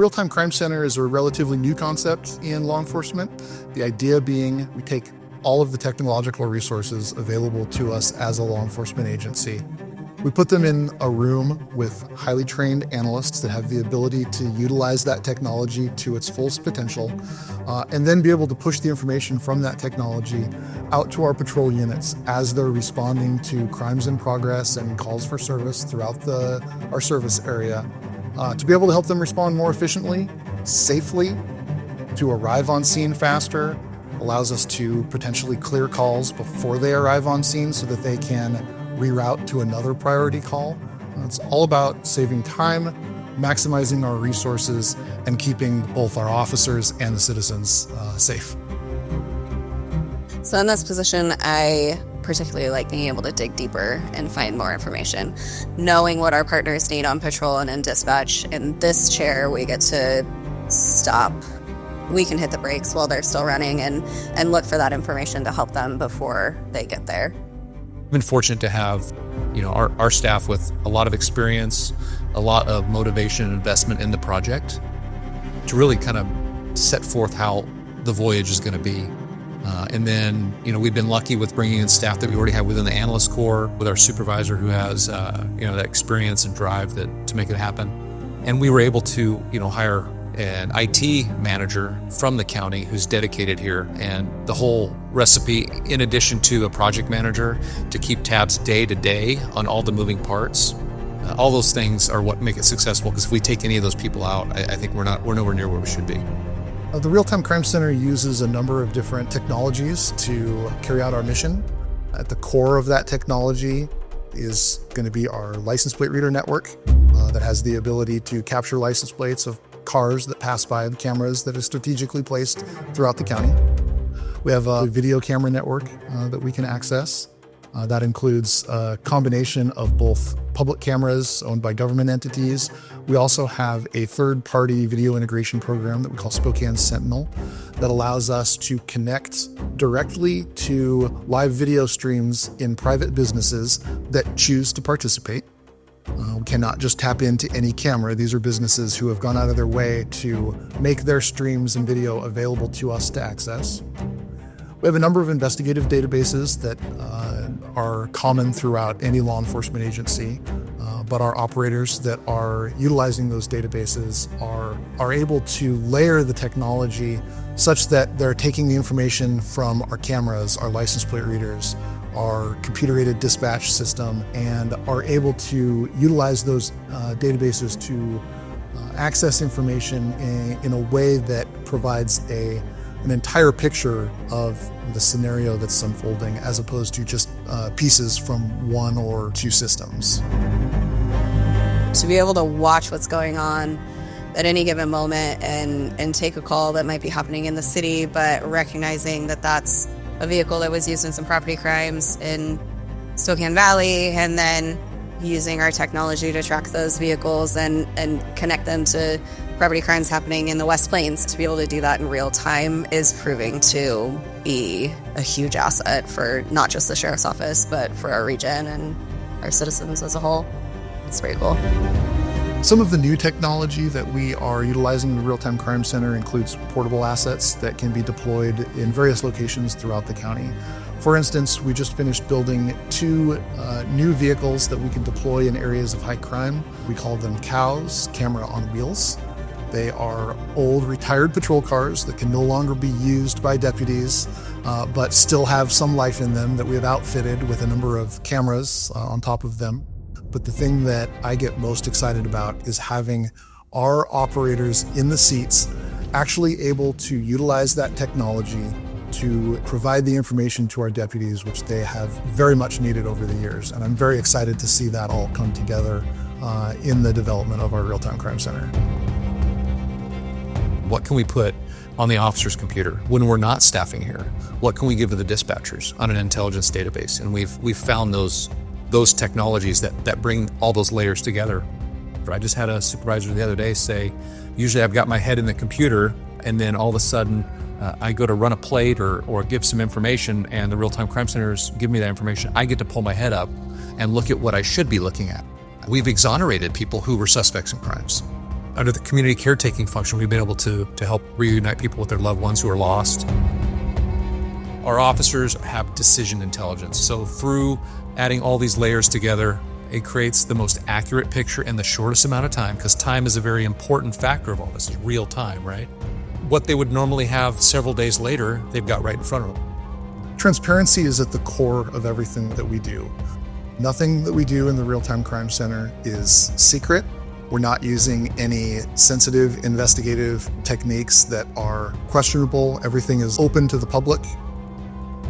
Real-time crime center is a relatively new concept in law enforcement. The idea being we take all of the technological resources available to us as a law enforcement agency. We put them in a room with highly trained analysts that have the ability to utilize that technology to its fullest potential, and then be able to push the information from that technology out to our patrol units as they're responding to crimes in progress and calls for service throughout our service area, to be able to help them respond more efficiently, safely, to arrive on scene faster, allows us to potentially clear calls before they arrive on scene so that they can reroute to another priority call. It's all about saving time, maximizing our resources, and keeping both our officers and the citizens safe. So in this position, I particularly like being able to dig deeper and find more information. Knowing what our partners need on patrol and in dispatch, in this chair we get to stop. We can hit the brakes while they're still running and look for that information to help them before they get there. I've been fortunate to have, our staff with a lot of experience, a lot of motivation and investment in the project to really kind of set forth how the voyage is going to be. And then, we've been lucky with bringing in staff that we already have within the analyst corps, with our supervisor who has, that experience and drive to make it happen. And we were able to, hire an IT manager from the county who's dedicated here, and the whole recipe, in addition to a project manager to keep tabs day to day on all the moving parts, all those things are what make it successful, because if we take any of those people out, I think we're nowhere near where we should be. The Real-Time Crime Center uses a number of different technologies to carry out our mission. At the core of that technology is going to be our license plate reader network that has the ability to capture license plates of cars that pass by the cameras that are strategically placed throughout the county. We have a video camera network that we can access. That includes a combination of both public cameras owned by government entities. We also have a third-party video integration program that we call Spokane Sentinel that allows us to connect directly to live video streams in private businesses that choose to participate. We cannot just tap into any camera. These are businesses who have gone out of their way to make their streams and video available to us to access. We have a number of investigative databases that are common throughout any law enforcement agency, but our operators that are utilizing those databases are able to layer the technology such that they're taking the information from our cameras, our license plate readers, our computer-aided dispatch system, and are able to utilize those databases to access information in a way that provides an entire picture of the scenario that's unfolding, as opposed to just pieces from one or two systems. To be able to watch what's going on at any given moment and take a call that might be happening in the city, but recognizing that that's a vehicle that was used in some property crimes in Spokane Valley, and then using our technology to track those vehicles and connect them to property crimes happening in the West Plains. To be able to do that in real time is proving to be a huge asset for not just the Sheriff's Office, but for our region and our citizens as a whole. It's pretty cool. Some of the new technology that we are utilizing in the Real-Time Crime Center includes portable assets that can be deployed in various locations throughout the county. For instance, we just finished building two new vehicles that we can deploy in areas of high crime. We call them COWs, Camera on Wheels. They are old retired patrol cars that can no longer be used by deputies, but still have some life in them, that we have outfitted with a number of cameras on top of them. But the thing that I get most excited about is having our operators in the seats actually able to utilize that technology to provide the information to our deputies, which they have very much needed over the years. And I'm very excited to see that all come together in the development of our Real-Time Crime Center. What can we put on the officer's computer when we're not staffing here? What can we give to the dispatchers on an intelligence database? And we've found those technologies that bring all those layers together. I just had a supervisor the other day say, usually I've got my head in the computer, and then all of a sudden I go to run a plate or give some information, and the Real-Time Crime Centers give me that information. I get to pull my head up and look at what I should be looking at. We've exonerated people who were suspects in crimes. Under the community caretaking function, we've been able to help reunite people with their loved ones who are lost. Our officers have decision intelligence. So through adding all these layers together, it creates the most accurate picture in the shortest amount of time, because time is a very important factor of all this, is real time, right? What they would normally have several days later, they've got right in front of them. Transparency is at the core of everything that we do. Nothing that we do in the Real-Time Crime Center is secret. We're not using any sensitive investigative techniques that are questionable. Everything is open to the public.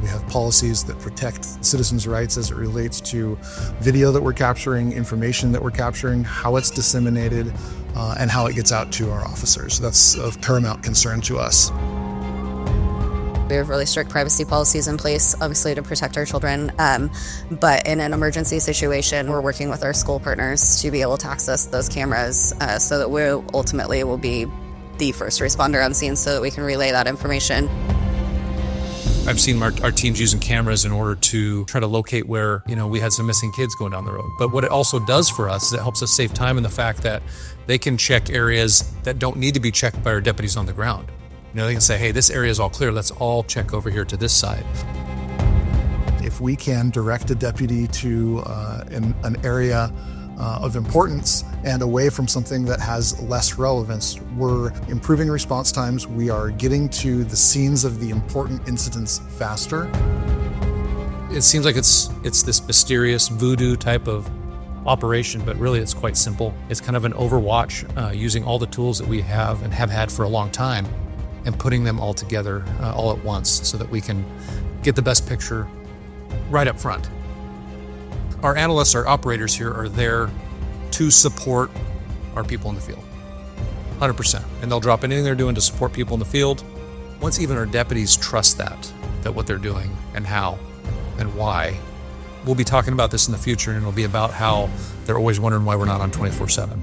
We have policies that protect citizens' rights as it relates to video that we're capturing, information that we're capturing, how it's disseminated, and how it gets out to our officers. That's of paramount concern to us. We have really strict privacy policies in place, obviously, to protect our children. But in an emergency situation, we're working with our school partners to be able to access those cameras so that we ultimately will be the first responder on scene so that we can relay that information. I've seen our teams using cameras in order to try to locate where, we had some missing kids going down the road. But what it also does for us is it helps us save time in the fact that they can check areas that don't need to be checked by our deputies on the ground. They can say, hey, this area is all clear. Let's all check over here to this side. If we can direct a deputy to an area of importance and away from something that has less relevance, we're improving response times. We are getting to the scenes of the important incidents faster. It seems like it's this mysterious voodoo type of operation, but really it's quite simple. It's kind of an overwatch using all the tools that we have and have had for a long time and putting them all together all at once so that we can get the best picture right up front. Our analysts, our operators here are there to support our people in the field, 100%. And they'll drop anything they're doing to support people in the field. Once even our deputies trust that what they're doing and how and why, we'll be talking about this in the future, and it'll be about how they're always wondering why we're not on 24/7.